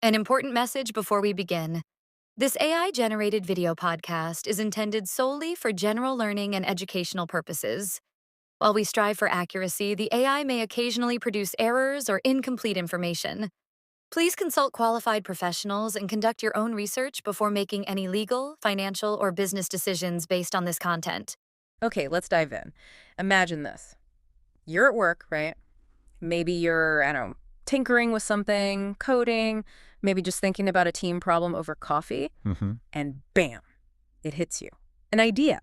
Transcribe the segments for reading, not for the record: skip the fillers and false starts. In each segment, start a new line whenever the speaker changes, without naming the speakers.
An important message before we begin. This AI-generated video podcast is intended solely for general learning and educational purposes. While we strive for accuracy, the AI may occasionally produce errors or incomplete information. Please consult qualified professionals and conduct your own research before making any legal, financial, or business decisions based on this content.
Okay, let's dive in. Imagine this. You're at work, right? Maybe you're, I don't know, tinkering with something, coding, maybe just thinking about a team problem over coffee,
hmm
and bam, it hits you. An idea.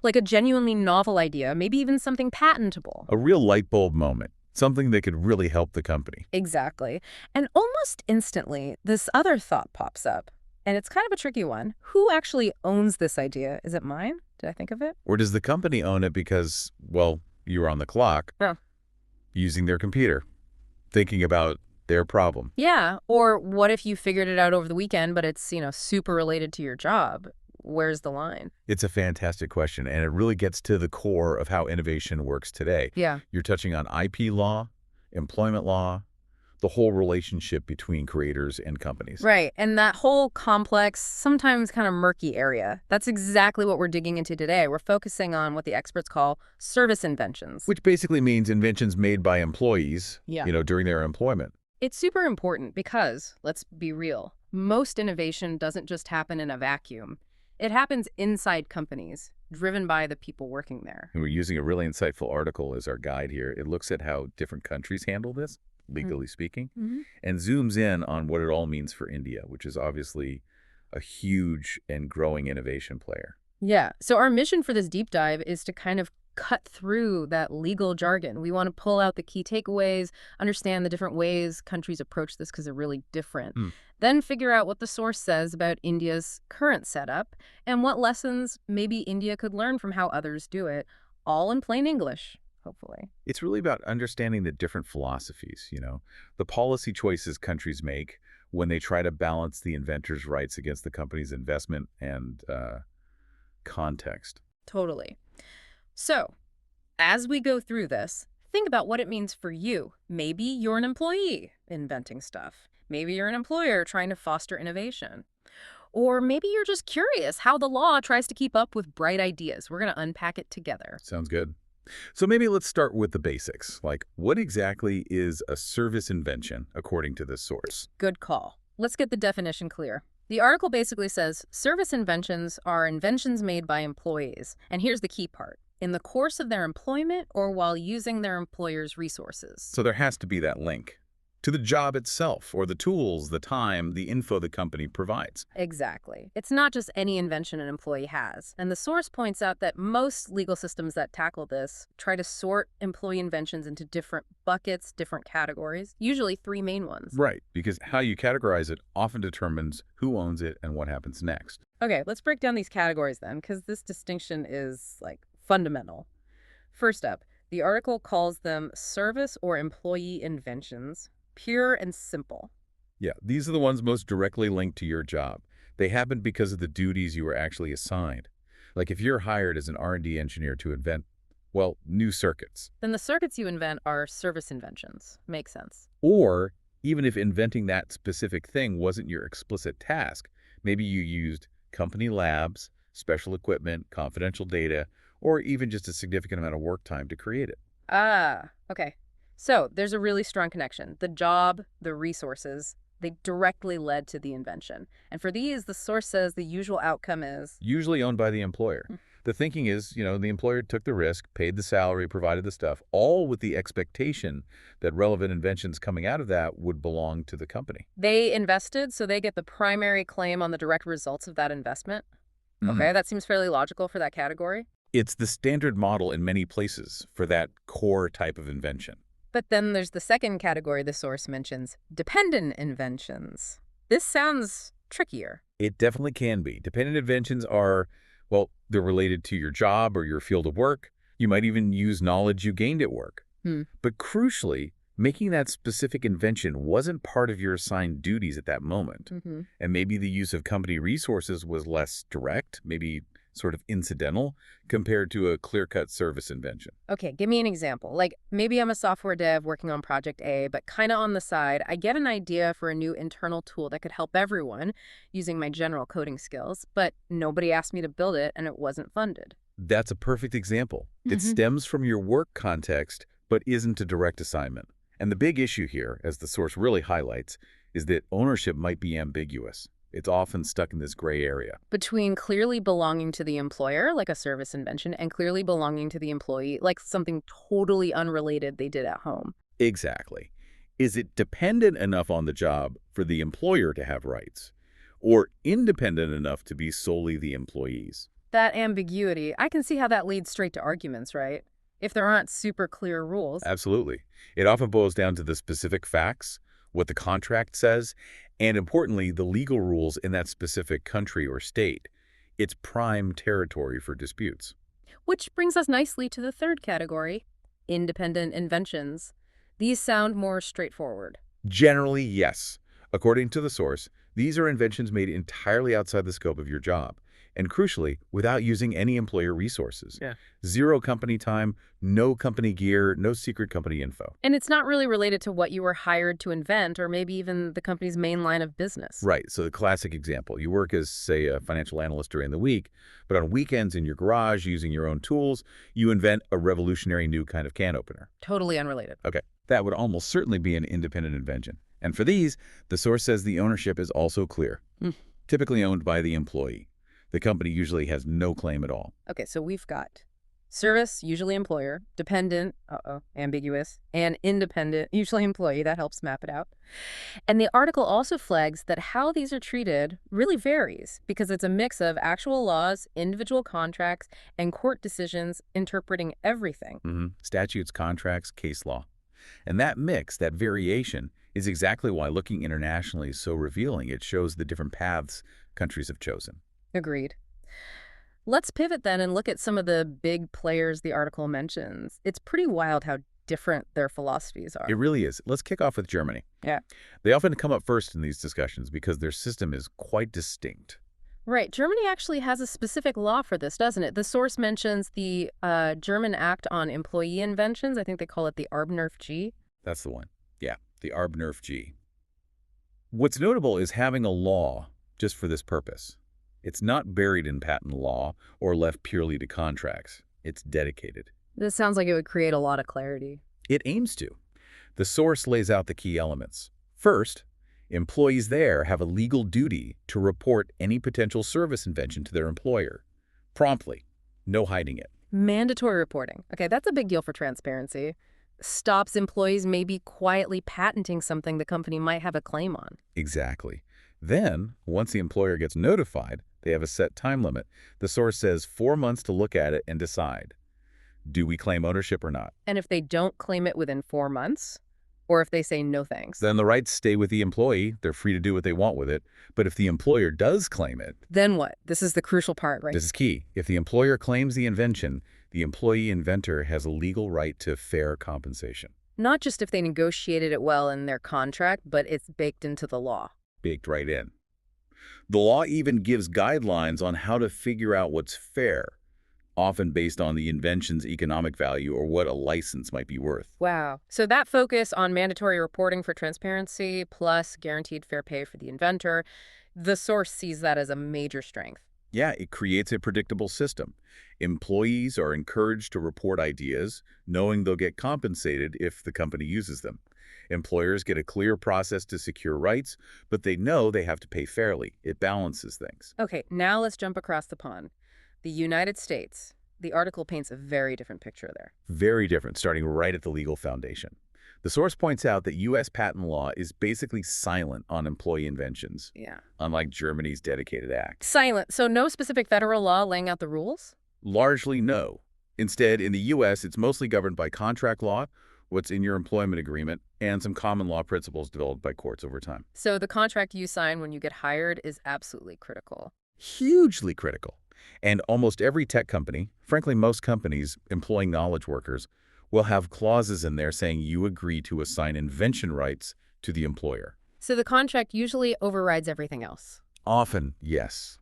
Like a genuinely novel idea, maybe even something patentable.
A real light bulb moment, something that could really help the company.
Exactly. And almost instantly, this other thought pops up. And it's kind of a tricky one. Who actually owns this idea? Is it mine? Did I think of it?
Or does the company own it because, well, you were on the clock,
No.
using their computer, thinking about their problem?
Yeah. Or what if you figured it out over the weekend, but it's, super related to your job? Where's the line?
It's a fantastic question, and it really gets to the core of how innovation works today.
Yeah.
You're touching on IP law, employment law, the whole relationship between creators and companies.
Right. And that whole complex, sometimes kind of murky area, that's exactly what we're digging into today. We're focusing on what the experts call service inventions.
Which basically means inventions made by employees,
Yeah.
during their employment.
It's super important because, let's be real, most innovation doesn't just happen in a vacuum. It happens inside companies, driven by the people working there.
And we're using a really insightful article as our guide here. It looks at how different countries handle this, legally speaking, and zooms in on what it all means for India, which is obviously a huge and growing innovation player.
Yeah. So our mission for this deep dive is to kind of cut through that legal jargon. We want to pull out the key takeaways, understand the different ways countries approach this because they're really different. Then figure out what the source says about India's current setup and what lessons maybe India could learn from how others do it, all in plain English, hopefully.
It's really about understanding the different philosophies, the policy choices countries make when they try to balance the inventor's rights against the company's investment and context.
Totally. So, as we go through this, think about what it means for you. Maybe you're an employee inventing stuff. Maybe you're an employer trying to foster innovation. Or maybe you're just curious how the law tries to keep up with bright ideas. We're going to unpack it together.
Sounds good. So maybe let's start with the basics. Like, what exactly is a service invention according to this source?
Good call. Let's get the definition clear. The article basically says service inventions are inventions made by employees. And here's the key part. In the course of their employment or while using their employer's resources.
So there has to be that link to the job itself, or the tools, the time, the info the company provides.
Exactly. It's not just any invention an employee has. And the source points out that most legal systems that tackle this try to sort employee inventions into different buckets, different categories, usually three main ones.
Right, because how you categorize it often determines who owns it and what happens next.
Okay, let's break down these categories then, because this distinction is, fundamental. First up, the article calls them service or employee inventions. Pure and simple.
Yeah, these are the ones most directly linked to your job. They happen because of the duties you were actually assigned. Like if you're hired as an R&D engineer to invent, well, new circuits.
Then the circuits you invent are service inventions. Makes sense.
Or even if inventing that specific thing wasn't your explicit task, maybe you used company labs, special equipment, confidential data, or even just a significant amount of work time to create it.
Ah, okay. So there's a really strong connection. The job, the resources, they directly led to the invention. And for these, the source says the usual outcome is
Usually owned by the employer. The thinking is, the employer took the risk, paid the salary, provided the stuff, all with the expectation that relevant inventions coming out of that would belong to the company.
They invested, so they get the primary claim on the direct results of that investment. Okay, that seems fairly logical for that category.
It's the standard model in many places for that core type of invention.
But then there's the second category the source mentions, dependent inventions. This sounds trickier.
It definitely can be. Dependent inventions are, well, they're related to your job or your field of work. You might even use knowledge you gained at work. But crucially, making that specific invention wasn't part of your assigned duties at that moment. And maybe the use of company resources was less direct, maybe sort of incidental compared to a clear-cut service invention.
Okay, give me an example. Like maybe I'm a software dev working on project A, but kind of on the side, I get an idea for a new internal tool that could help everyone using my general coding skills, but nobody asked me to build it and it wasn't funded.
That's a perfect example. It stems from your work context, but isn't a direct assignment. And the big issue here, as the source really highlights, is that ownership might be ambiguous. It's often stuck in this gray area.
Between clearly belonging to the employer, like a service invention, and clearly belonging to the employee, like something totally unrelated they did at home.
Exactly. Is it dependent enough on the job for the employer to have rights, or independent enough to be solely the employee's?
That ambiguity, I can see how that leads straight to arguments, right? If there aren't super clear rules.
Absolutely. It often boils down to the specific facts, what the contract says, and importantly, the legal rules in that specific country or state. It's prime territory for disputes.
Which brings us nicely to the third category, independent inventions. These sound more straightforward.
Generally, yes. According to the source, these are inventions made entirely outside the scope of your job, and crucially, without using any employer resources.
Yeah.
Zero company time, no company gear, no secret company info.
And it's not really related to what you were hired to invent or maybe even the company's main line of business.
Right. So the classic example, you work as, say, a financial analyst during the week, but on weekends in your garage using your own tools, you invent a revolutionary new kind of can opener.
Totally unrelated.
Okay. That would almost certainly be an independent invention. And for these, the source says the ownership is also clear, typically owned by the employee. The company usually has no claim at all.
Okay, so we've got service, usually employer, dependent, ambiguous, and independent, usually employee. That helps map it out. And the article also flags that how these are treated really varies because it's a mix of actual laws, individual contracts, and court decisions interpreting everything.
Statutes, contracts, case law. And that mix, that variation, is exactly why looking internationally is so revealing. It shows the different paths countries have chosen.
Agreed. Let's pivot then and look at some of the big players the article mentions. It's pretty wild how different their philosophies are.
It really is. Let's kick off with Germany.
Yeah.
They often come up first in these discussions because their system is quite distinct.
Right. Germany actually has a specific law for this, doesn't it? The source mentions the German Act on Employee Inventions. I think they call it the Arbnerf-G.
That's the one. Yeah, the Arbnerf-G. What's notable is having a law just for this purpose. It's not buried in patent law or left purely to contracts. It's dedicated.
This sounds like it would create a lot of clarity.
It aims to. The source lays out the key elements. First, employees there have a legal duty to report any potential service invention to their employer. Promptly. No hiding it.
Mandatory reporting. Okay, that's a big deal for transparency. Stops employees maybe quietly patenting something the company might have a claim on.
Exactly. Then, once the employer gets notified, they have a set time limit. The source says 4 months to look at it and decide. Do we claim ownership or not?
And if they don't claim it within 4 months, or if they say no thanks,
Then the rights stay with the employee. They're free to do what they want with it. But if the employer does claim it,
then what? This is the crucial part, right?
this is key. If the employer claims the invention, the employee inventor has a legal right to fair compensation.
Not just if they negotiated it well in their contract, but it's baked into the law.
Baked right in. The law even gives guidelines on how to figure out what's fair, often based on the invention's economic value or what a license might be worth.
Wow. So that focus on mandatory reporting for transparency plus guaranteed fair pay for the inventor, the source sees that as a major strength.
Yeah, it creates a predictable system. Employees are encouraged to report ideas, knowing they'll get compensated if the company uses them. Employers get a clear process to secure rights, but they know they have to pay fairly. It balances things.
Okay, now let's jump across the pond. The United States. The article paints a very different picture there.
Very different, starting right at the legal foundation. The source points out that U.S. patent law is basically silent on employee inventions,
Yeah.
unlike Germany's dedicated act.
Silent. So no specific federal law laying out the rules?
Largely no. Instead, in the U.S., it's mostly governed by contract law, what's in your employment agreement, and some common law principles developed by courts over time.
So the contract you sign when you get hired is absolutely critical.
Hugely critical. And almost every tech company, frankly most companies employing knowledge workers, will have clauses in there saying you agree to assign invention rights to the employer.
So the contract usually overrides everything else.
Often, yes.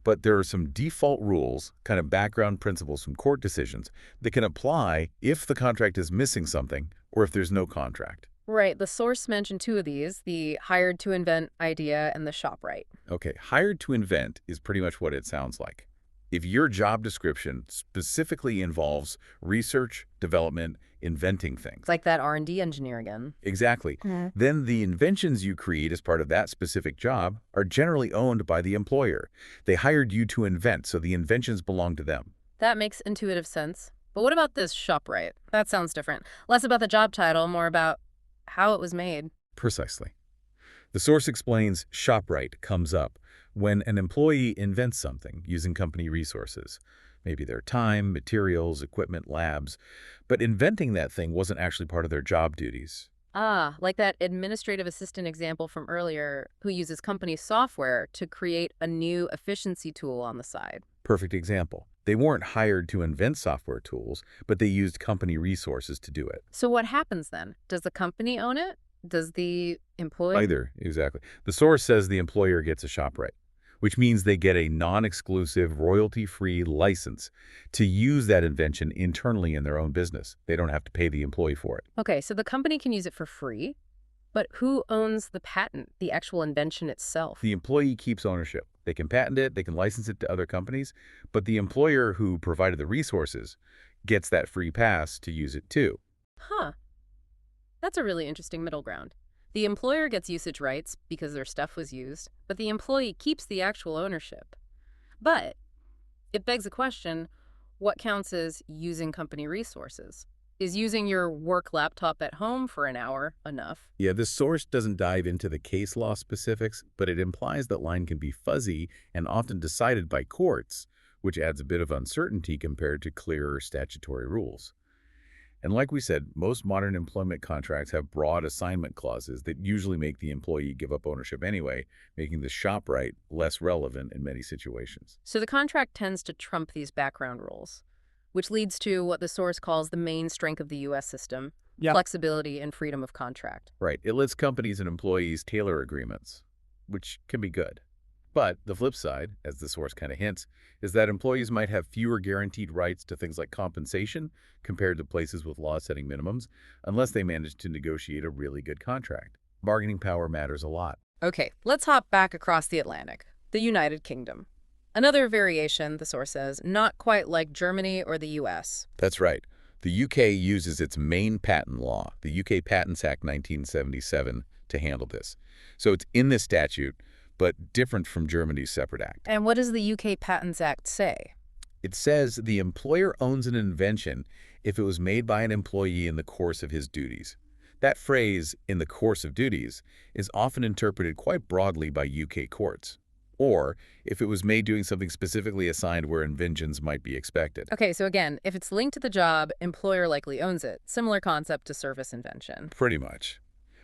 but there are some default rules, kind of background principles from court decisions, that can apply if the contract is missing something or if there's no contract.
Right. The source mentioned two of these, the hired to invent idea and the shop right.
Okay, hired to invent is pretty much what it sounds like. If your job description specifically involves research, development, inventing things.
It's like that R&D engineer again.
Exactly. Then the inventions you create as part of that specific job are generally owned by the employer. They hired you to invent, so the inventions belong to them.
That makes intuitive sense. But what about this shop right? That sounds different. Less about the job title, more about how it was made.
Precisely. The source explains shopwright comes up when an employee invents something using company resources, maybe their time, materials, equipment, labs, but inventing that thing wasn't actually part of their job duties.
Ah, like that administrative assistant example from earlier who uses company software to create a new efficiency tool on the side.
Perfect example. They weren't hired to invent software tools, but they used company resources to do it.
So what happens then? Does the company own it? Does the employee?
Either, exactly. The source says the employer gets a shopwright, which means they get a non-exclusive, royalty-free license to use that invention internally in their own business. They don't have to pay the employee for it.
Okay, so the company can use it for free, but who owns the patent, the actual invention itself?
The employee keeps ownership. They can patent it, they can license it to other companies, but the employer who provided the resources gets that free pass to use it too.
Huh. That's a really interesting middle ground. The employer gets usage rights because their stuff was used, but the employee keeps the actual ownership. But it begs the question, what counts as using company resources? Is using your work laptop at home for an hour enough?
Yeah, this source doesn't dive into the case law specifics, but it implies that line can be fuzzy and often decided by courts, which adds a bit of uncertainty compared to clearer statutory rules. And like we said, most modern employment contracts have broad assignment clauses that usually make the employee give up ownership anyway, making the shopwright less relevant in many situations.
So the contract tends to trump these background rules, which leads to what the source calls the main strength of the U.S. system, flexibility and freedom of contract.
Right. It lets companies and employees tailor agreements, which can be good. But the flip side, as the source kind of hints, is that employees might have fewer guaranteed rights to things like compensation compared to places with law-setting minimums, unless they manage to negotiate a really good contract. Bargaining power matters a lot.
Okay, let's hop back across the Atlantic, the United Kingdom. Another variation, the source says, not quite like Germany or the U.S.
That's right. The U.K. uses its main patent law, the U.K. Patents Act 1977, to handle this. So it's in this statute, but different from Germany's separate act.
And what does the U.K. Patents Act say?
It says the employer owns an invention if it was made by an employee in the course of his duties. That phrase, in the course of duties, is often interpreted quite broadly by UK courts. Or if it was made doing something specifically assigned where inventions might be expected.
Okay, so again, if it's linked to the job, employer likely owns it. Similar concept to service invention.
Pretty much.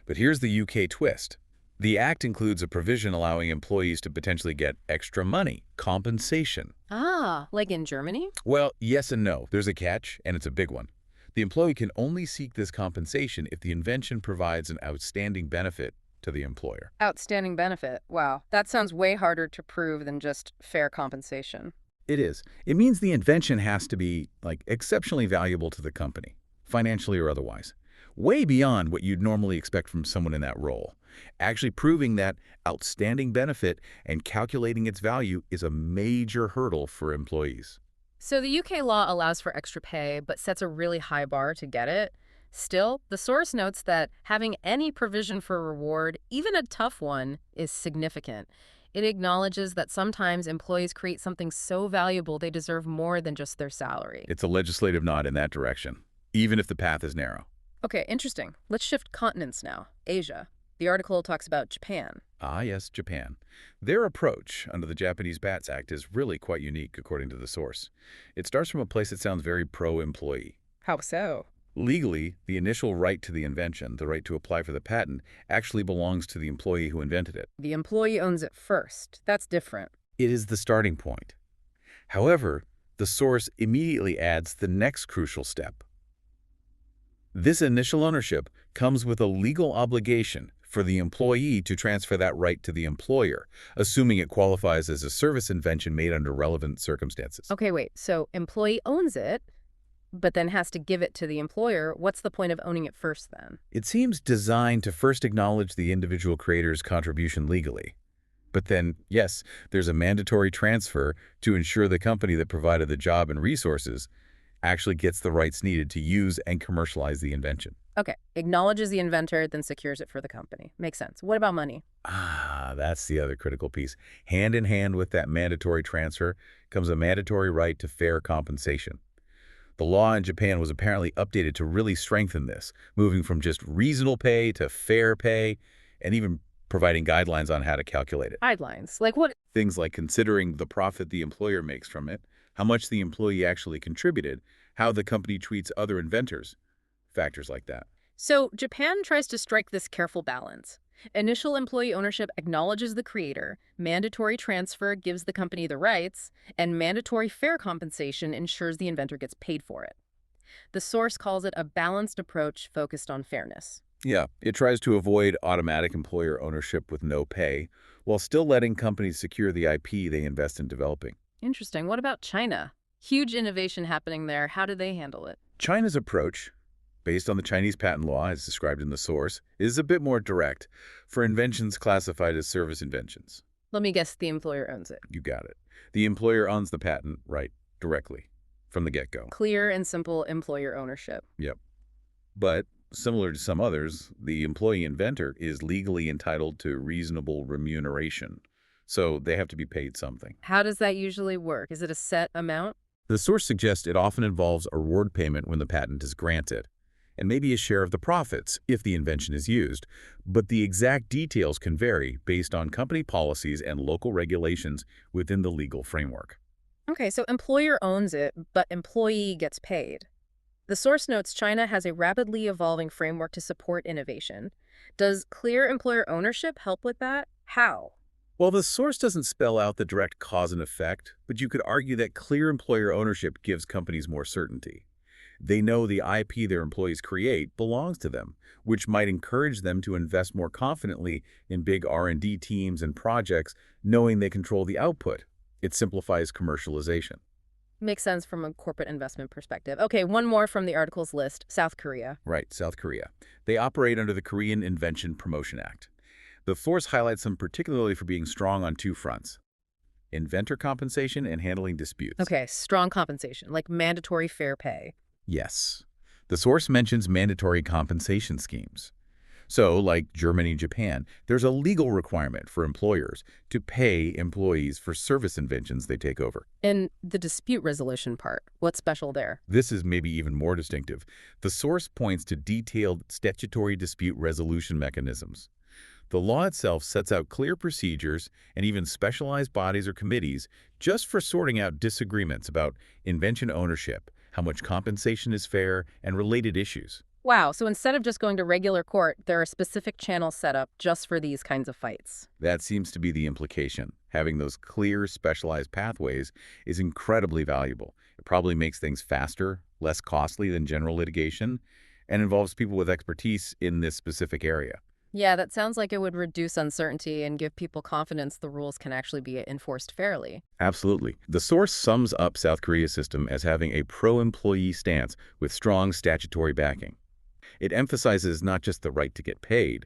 But here's the UK twist. The Act includes a provision allowing employees to potentially get extra money, compensation.
Ah, like in Germany?
Well, yes and no. There's a catch, and it's a big one. The employee can only seek this compensation if the invention provides an outstanding benefit to the employer.
Outstanding benefit. Wow, that sounds way harder to prove than just fair compensation.
It is. It means the invention has to be, exceptionally valuable to the company, financially or otherwise. Way beyond what you'd normally expect from someone in that role. Actually proving that outstanding benefit and calculating its value is a major hurdle for employees.
So the UK law allows for extra pay, but sets a really high bar to get it. Still, the source notes that having any provision for reward, even a tough one, is significant. It acknowledges that sometimes employees create something so valuable they deserve more than just their salary.
It's a legislative nod in that direction, even if the path is narrow.
Okay, interesting. Let's shift continents now. Asia. The article talks about Japan.
Ah, yes, Japan. Their approach under the Japanese Patents Act is really quite unique, according to the source. It starts from a place that sounds very pro-employee.
How so?
Legally, the initial right to the invention, the right to apply for the patent, actually belongs to the employee who invented it.
The employee owns it first. That's different.
It is the starting point. However, the source immediately adds the next crucial step. This initial ownership comes with a legal obligation, for the employee to transfer that right to the employer, assuming it qualifies as a service invention made under relevant circumstances.
Okay, wait. So employee owns it, but then has to give it to the employer. What's the point of owning it first then?
It seems designed to first acknowledge the individual creator's contribution legally. But then, yes, there's a mandatory transfer to ensure the company that provided the job and resources actually gets the rights needed to use and commercialize the invention.
Okay, acknowledges the inventor, then secures it for the company. Makes sense. What about money?
That's the other critical piece. Hand in hand with that mandatory transfer comes a mandatory right to fair compensation. The law in Japan was apparently updated to really strengthen this, moving from just reasonable pay to fair pay, and even providing guidelines on how to calculate it.
Guidelines. Like what?
Things like considering the profit the employer makes from it, how much the employee actually contributed, how the company treats other inventors, factors like that.
So Japan tries to strike this careful balance. Initial employee ownership acknowledges the creator, mandatory transfer gives the company the rights, and mandatory fair compensation ensures the inventor gets paid for it. The source calls it a balanced approach focused on fairness.
Yeah, it tries to avoid automatic employer ownership with no pay, while still letting companies secure the IP they invest in developing.
Interesting. What about China? Huge innovation happening there. How do they handle it?
China's approach, based on the Chinese patent law as described in the source, is a bit more direct for inventions classified as service inventions.
Let me guess, the employer owns it.
You got it. The employer owns the patent right directly from the get-go.
Clear and simple employer ownership.
Yep. But similar to some others, the employee inventor is legally entitled to reasonable remuneration, so they have to be paid something.
How does that usually work? Is it a set amount?
The source suggests it often involves a reward payment when the patent is granted, and maybe a share of the profits if the invention is used, but the exact details can vary based on company policies and local regulations within the legal framework.
Okay, so employer owns it, but employee gets paid. The source notes China has a rapidly evolving framework to support innovation. Does clear employer ownership help with that? How?
Well, the source doesn't spell out the direct cause and effect, but you could argue that clear employer ownership gives companies more certainty. They know the IP their employees create belongs to them, which might encourage them to invest more confidently in big R&D teams and projects, knowing they control the output. It simplifies commercialization.
Makes sense from a corporate investment perspective. Okay, one more from the article's list, South Korea.
Right, South Korea. They operate under the Korean Invention Promotion Act. The force highlights them particularly for being strong on two fronts: inventor compensation and handling disputes.
Okay, strong compensation, like mandatory fair pay.
Yes. The source mentions mandatory compensation schemes. So, like Germany and Japan, there's a legal requirement for employers to pay employees for service inventions they take over.
And the dispute resolution part, what's special there?
This is maybe even more distinctive. The source points to detailed statutory dispute resolution mechanisms. The law itself sets out clear procedures and even specialized bodies or committees just for sorting out disagreements about invention ownership, how much compensation is fair, and related issues.
Wow, so instead of just going to regular court, there are specific channels set up just for these kinds of fights.
That seems to be the implication. Having those clear, specialized pathways is incredibly valuable. It probably makes things faster, less costly than general litigation, and involves people with expertise in this specific area.
Yeah, that sounds like it would reduce uncertainty and give people confidence the rules can actually be enforced fairly.
Absolutely. The source sums up South Korea's system as having a pro-employee stance with strong statutory backing. It emphasizes not just the right to get paid,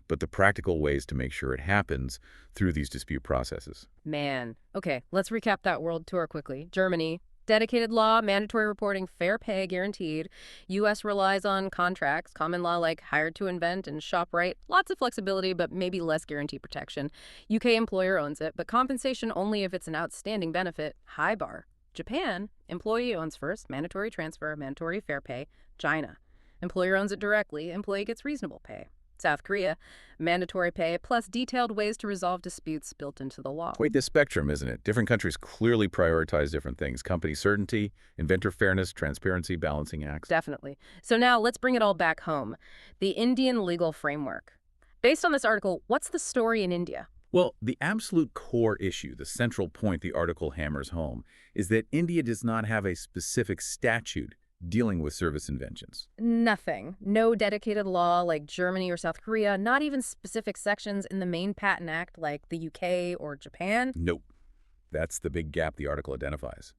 but the practical ways to make sure it happens through these dispute processes.
Man. Okay, let's recap that world tour quickly. Germany, dedicated law, mandatory reporting, fair pay guaranteed. U.S. relies on contracts, common law like hired to invent and shop right. Lots of flexibility, but maybe less guarantee protection. U.K. employer owns it, but compensation only if it's an outstanding benefit. High bar. Japan, employee owns first, mandatory transfer, mandatory fair pay. China, employer owns it directly, employee gets reasonable pay. South Korea, mandatory pay plus detailed ways to resolve disputes built into the law.
Quite the spectrum, isn't it? Different countries clearly prioritize different things: company certainty, inventor fairness, transparency, balancing acts.
Definitely. So now let's bring it all back home. The Indian legal framework. Based on this article, what's the story in India?
Well, the absolute core issue, the central point the article hammers home, is that India does not have a specific statute dealing with service inventions?
Nothing. No dedicated law like Germany or South Korea, not even specific sections in the main patent act like the UK or Japan.
Nope. That's the big gap the article identifies.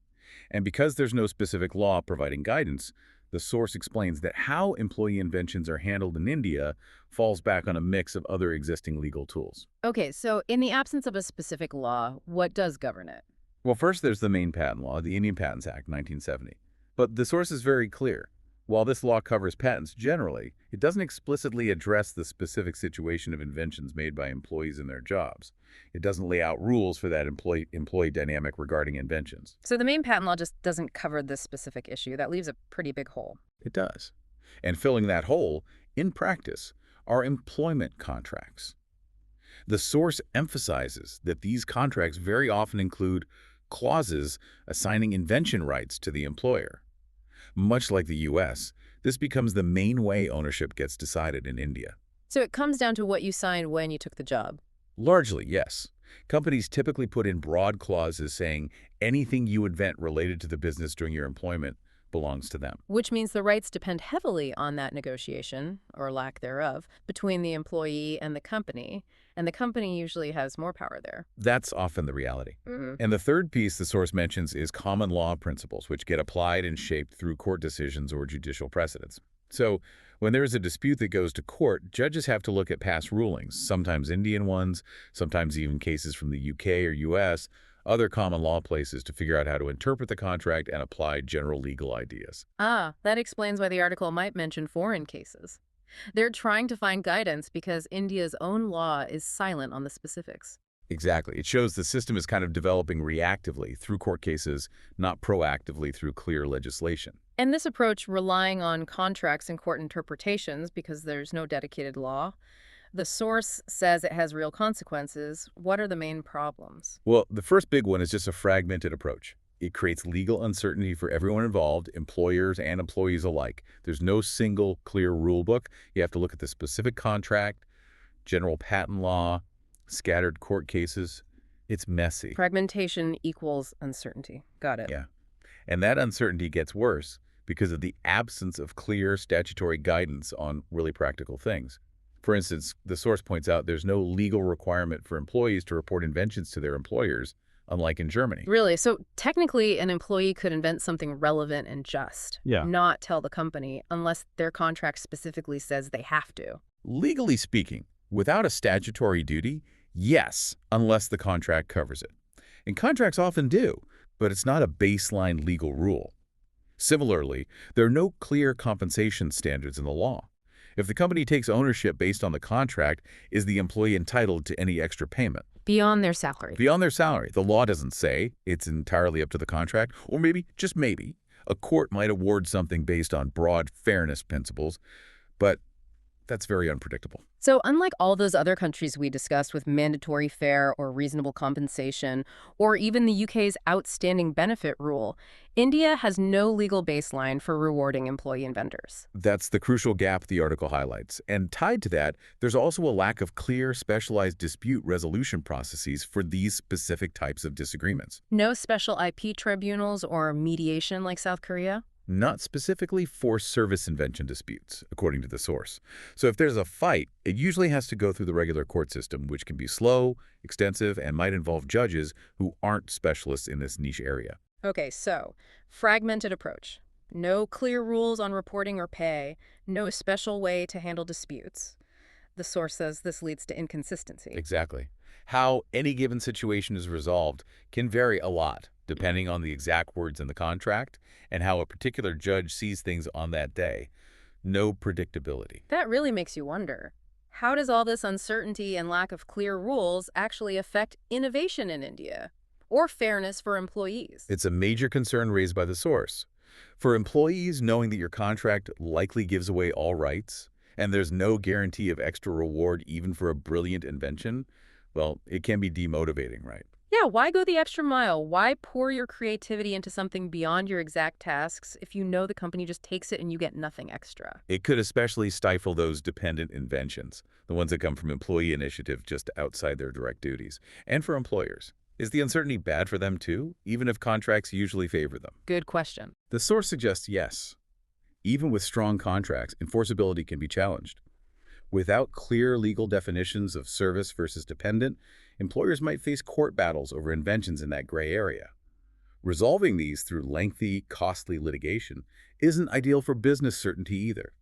And because there's no specific law providing guidance, the source explains that how employee inventions are handled in India falls back on a mix of other existing legal tools.
Okay, so in the absence of a specific law, what does govern it?
Well, first there's the main patent law, the Indian Patents Act, 1970. But the source is very clear. While this law covers patents generally, it doesn't explicitly address the specific situation of inventions made by employees in their jobs. It doesn't lay out rules for that employee dynamic regarding inventions.
So the main patent law just doesn't cover this specific issue. That leaves a pretty big hole.
It does. And filling that hole, in practice, are employment contracts. The source emphasizes that these contracts very often include clauses assigning invention rights to the employer. Much like the U.S., this becomes the main way ownership gets decided in India.
So it comes down to what you signed when you took the job.
Largely, yes. Companies typically put in broad clauses saying anything you invent related to the business during your employment belongs to them.
Which means the rights depend heavily on that negotiation, or lack thereof, between the employee and the company usually has more power there.
That's often the reality. And the third piece the source mentions is common law principles, which get applied and shaped through court decisions or judicial precedents. So when there is a dispute that goes to court, judges have to look at past rulings, sometimes Indian ones, sometimes even cases from the UK or US, other common law places to figure out how to interpret the contract and apply general legal ideas.
Ah, that explains why the article might mention foreign cases. They're trying to find guidance because India's own law is silent on the specifics.
Exactly. It shows the system is kind of developing reactively through court cases, not proactively through clear legislation.
And this approach, relying on contracts and court interpretations because there's no dedicated law, the source says it has real consequences. What are the main problems?
Well, the first big one is just a fragmented approach. It creates legal uncertainty for everyone involved, employers and employees alike. There's no single clear rule book. You have to look at the specific contract, general patent law, scattered court cases. It's messy.
Fragmentation equals uncertainty. Got it.
Yeah. And that uncertainty gets worse because of the absence of clear statutory guidance on really practical things. For instance, the source points out there's no legal requirement for employees to report inventions to their employers, unlike in Germany.
Really? So technically, an employee could invent something relevant and just, not tell the company unless their contract specifically says they have to.
Legally speaking, without a statutory duty, yes, unless the contract covers it. And contracts often do, but it's not a baseline legal rule. Similarly, there are no clear compensation standards in the law. If the company takes ownership based on the contract, is the employee entitled to any extra payment?
Beyond their salary.
Beyond their salary. The law doesn't say. It's entirely up to the contract. Or maybe, just maybe, a court might award something based on broad fairness principles, but that's very unpredictable.
So unlike all those other countries we discussed with mandatory fair or reasonable compensation, or even the UK's outstanding benefit rule, India has no legal baseline for rewarding employee inventors.
That's the crucial gap the article highlights. And tied to that, there's also a lack of clear, specialized dispute resolution processes for these specific types of disagreements.
No special IP tribunals or mediation like South Korea?
Not specifically for service invention disputes, according to the source. So if there's a fight, it usually has to go through the regular court system, which can be slow, extensive, and might involve judges who aren't specialists in this niche area.
Okay, so fragmented approach. No clear rules on reporting or pay, no special way to handle disputes. The source says this leads to inconsistency.
Exactly. How any given situation is resolved can vary a lot, depending on the exact words in the contract and how a particular judge sees things on that day. No predictability.
That really makes you wonder. How does all this uncertainty and lack of clear rules actually affect innovation in India? Or fairness for employees?
It's a major concern raised by the source. For employees, knowing that your contract likely gives away all rights, and there's no guarantee of extra reward even for a brilliant invention, well, it can be demotivating, right?
Yeah, why go the extra mile? Why pour your creativity into something beyond your exact tasks if you know the company just takes it and you get nothing extra?
It could especially stifle those dependent inventions, the ones that come from employee initiative just outside their direct duties. And for employers, is the uncertainty bad for them too, even if contracts usually favor them?
Good question.
The source suggests yes. Even with strong contracts, enforceability can be challenged. Without clear legal definitions of service versus dependent, employers might face court battles over inventions in that gray area. Resolving these through lengthy, costly litigation isn't ideal for business certainty either.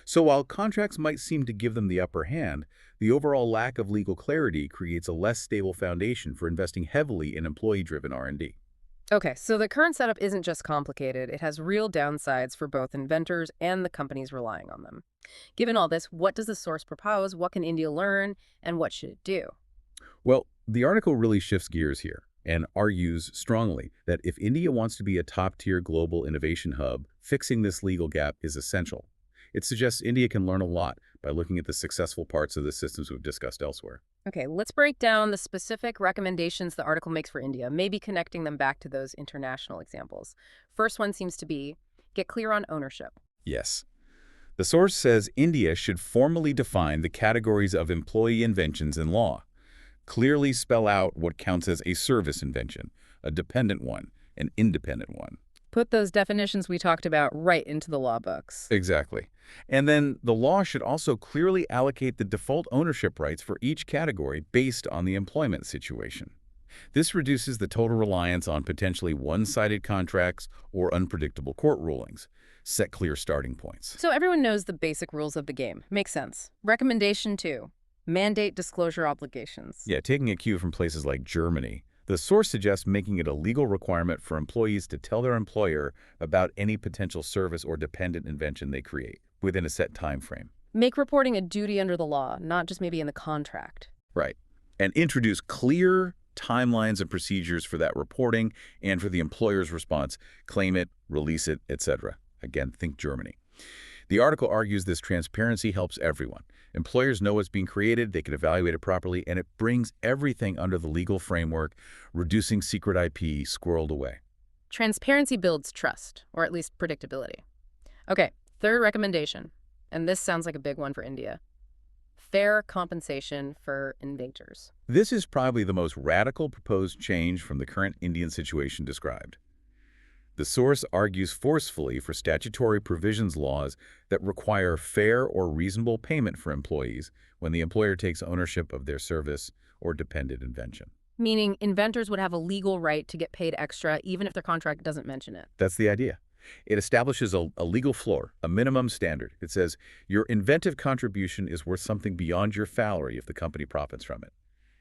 So while contracts might seem to give them the upper hand, the overall lack of legal clarity creates a less stable foundation for investing heavily in employee-driven R&D.
Okay, so the current setup isn't just complicated. It has real downsides for both inventors and the companies relying on them. Given all this, what does the source propose? What can India learn? And what should it do?
Well, the article really shifts gears here and argues strongly that if India wants to be a top-tier global innovation hub, fixing this legal gap is essential. It suggests India can learn a lot by looking at the successful parts of the systems we've discussed elsewhere.
Okay, let's break down the specific recommendations the article makes for India, maybe connecting them back to those international examples. First one seems to be, get clear on ownership.
Yes. The source says India should formally define the categories of employee inventions in law. Clearly spell out what counts as a service invention, a dependent one, an independent one.
Put those definitions we talked about right into the law books.
Exactly. And then the law should also clearly allocate the default ownership rights for each category based on the employment situation. This reduces the total reliance on potentially one-sided contracts or unpredictable court rulings. Set clear starting points.
So everyone knows the basic rules of the game. Makes sense. Recommendation 2, mandate disclosure obligations.
Yeah, taking a cue from places like Germany, the source suggests making it a legal requirement for employees to tell their employer about any potential service or dependent invention they create within a set time frame.
Make reporting a duty under the law, not just maybe in the contract.
Right. And introduce clear timelines and procedures for that reporting and for the employer's response, claim it, release it, etc. Again, think Germany. The article argues this transparency helps everyone. Employers know what's being created, they can evaluate it properly, and it brings everything under the legal framework, reducing secret IP squirreled away.
Transparency builds trust, or at least predictability. Okay, third recommendation, and this sounds like a big one for India. Fair compensation for inventors.
This is probably the most radical proposed change from the current Indian situation described. The source argues forcefully for statutory provisions laws that require fair or reasonable payment for employees when the employer takes ownership of their service or dependent invention.
Meaning inventors would have a legal right to get paid extra even if their contract doesn't mention it.
That's the idea. It establishes a legal floor, a minimum standard. It says your inventive contribution is worth something beyond your salary if the company profits from it.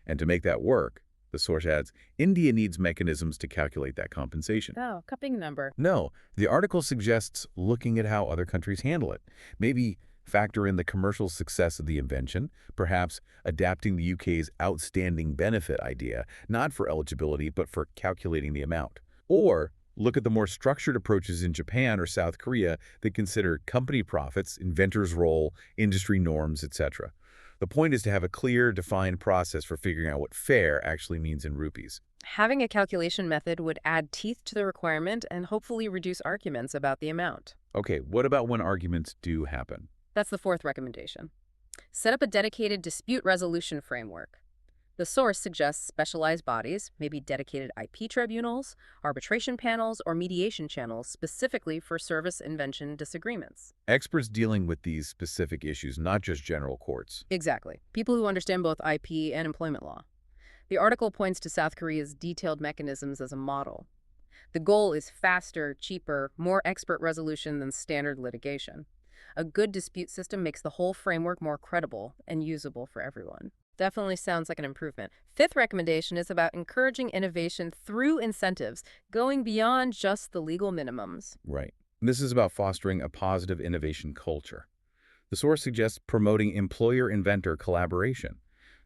And to make that work, the source adds, India needs mechanisms to calculate that compensation.
Oh, cupping number.
No, the article suggests looking at how other countries handle it. Maybe factor in the commercial success of the invention, perhaps adapting the UK's outstanding benefit idea, not for eligibility, but for calculating the amount. Or look at the more structured approaches in Japan or South Korea that consider company profits, inventors' role, industry norms, etc. The point is to have a clear, defined process for figuring out what fair actually means in rupees.
Having a calculation method would add teeth to the requirement and hopefully reduce arguments about the amount.
Okay, what about when arguments do happen?
That's the fourth recommendation. Set up a dedicated dispute resolution framework. The source suggests specialized bodies, maybe dedicated IP tribunals, arbitration panels, or mediation channels specifically for service invention disagreements.
Experts dealing with these specific issues, not just general courts.
Exactly. People who understand both IP and employment law. The article points to South Korea's detailed mechanisms as a model. The goal is faster, cheaper, more expert resolution than standard litigation. A good dispute system makes the whole framework more credible and usable for everyone. Definitely sounds like an improvement. Fifth recommendation is about encouraging innovation through incentives, going beyond just the legal minimums.
Right. This is about fostering a positive innovation culture. The source suggests promoting employer-inventor collaboration,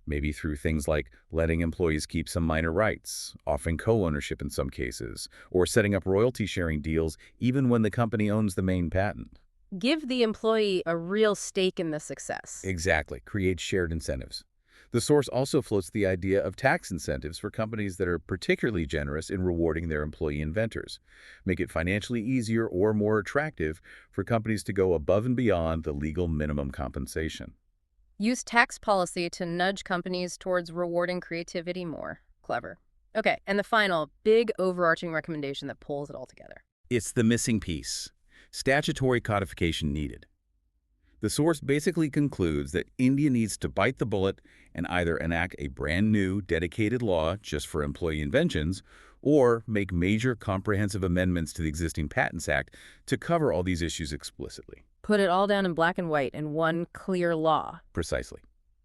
maybe through things like letting employees keep some minor rights, offering co-ownership in some cases, or setting up royalty-sharing deals even when the company owns the main patent.
Give the employee a real stake in the success.
Exactly. Create shared incentives. The source also floats the idea of tax incentives for companies that are particularly generous in rewarding their employee inventors. Make it financially easier or more attractive for companies to go above and beyond the legal minimum compensation.
Use tax policy to nudge companies towards rewarding creativity more. Clever. Okay, and the final, big overarching recommendation that pulls it all together.
It's the missing piece. statutory codification needed. The source basically concludes that India needs to bite the bullet and either enact a brand new, dedicated law just for employee inventions or make major comprehensive amendments to the existing Patents Act to cover all these issues explicitly.
Put it all down in black and white in one clear law.
Precisely.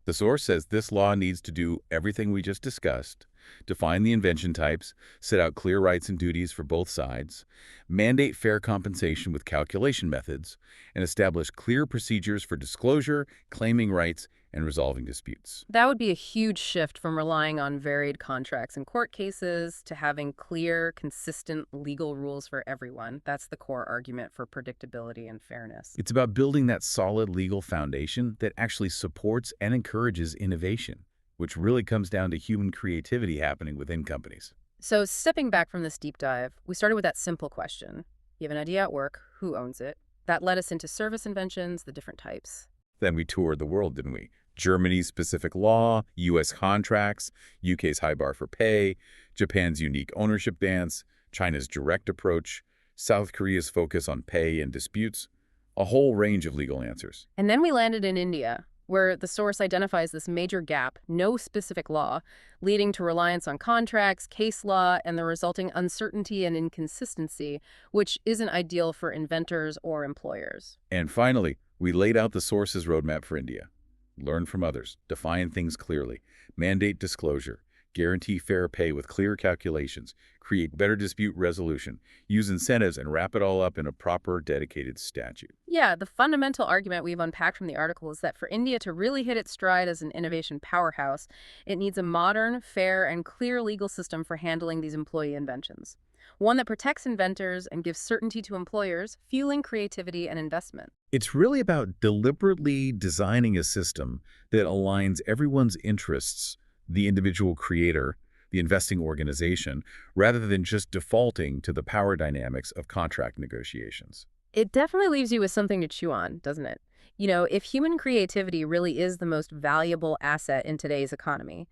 The source says this law needs to do everything we just discussed, define the invention types, set out clear rights and duties for both sides, mandate fair compensation with calculation methods, and establish clear procedures for disclosure, claiming rights, and resolving disputes.
That would be a huge shift from relying on varied contracts and court cases to having clear, consistent legal rules for everyone. That's the core argument for predictability and fairness.
It's about building that solid legal foundation that actually supports and encourages innovation, which really comes down to human creativity happening within companies.
So stepping back from this deep dive, we started with that simple question. You have an idea at work, who owns it? That led us into service inventions, the different types.
Then we toured the world, didn't we? Germany's specific law, U.S. contracts, U.K.'s high bar for pay, Japan's unique ownership dance, China's direct approach, South Korea's focus on pay and disputes, a whole range of legal answers.
And then we landed in India, where the source identifies this major gap, no specific law, leading to reliance on contracts, case law, and the resulting uncertainty and inconsistency, which isn't ideal for inventors or employers.
And finally, we laid out the source's roadmap for India. Learn from others, define things clearly, mandate disclosure, guarantee fair pay with clear calculations, create better dispute resolution, use incentives, and wrap it all up in a proper, dedicated statute.
Yeah, the fundamental argument we've unpacked from the article is that for India to really hit its stride as an innovation powerhouse, it needs a modern, fair, and clear legal system for handling these employee inventions. One that protects inventors and gives certainty to employers, fueling creativity and investment.
It's really about deliberately designing a system that aligns everyone's interests, the individual creator, the investing organization, rather than just defaulting to the power dynamics of contract negotiations.
It definitely leaves you with something to chew on, doesn't it? You know, if human creativity really is the most valuable asset in today's economy,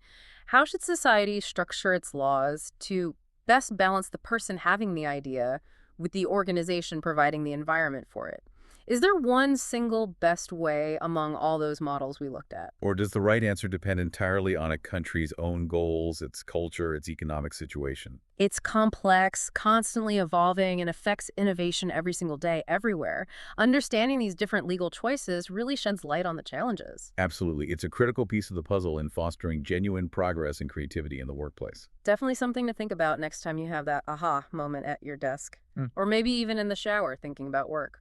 how should society structure its laws to best balance the person having the idea with the organization providing the environment for it? Is there one single best way among all those models we looked at?
Or does the right answer depend entirely on a country's own goals, its culture, its economic situation?
It's complex, constantly evolving, and affects innovation every single day, everywhere. Understanding these different legal choices really sheds light on the challenges.
Absolutely. It's a critical piece of the puzzle in fostering genuine progress and creativity in the workplace.
Definitely something to think about next time you have that aha moment at your desk. Or maybe even in the shower thinking about work.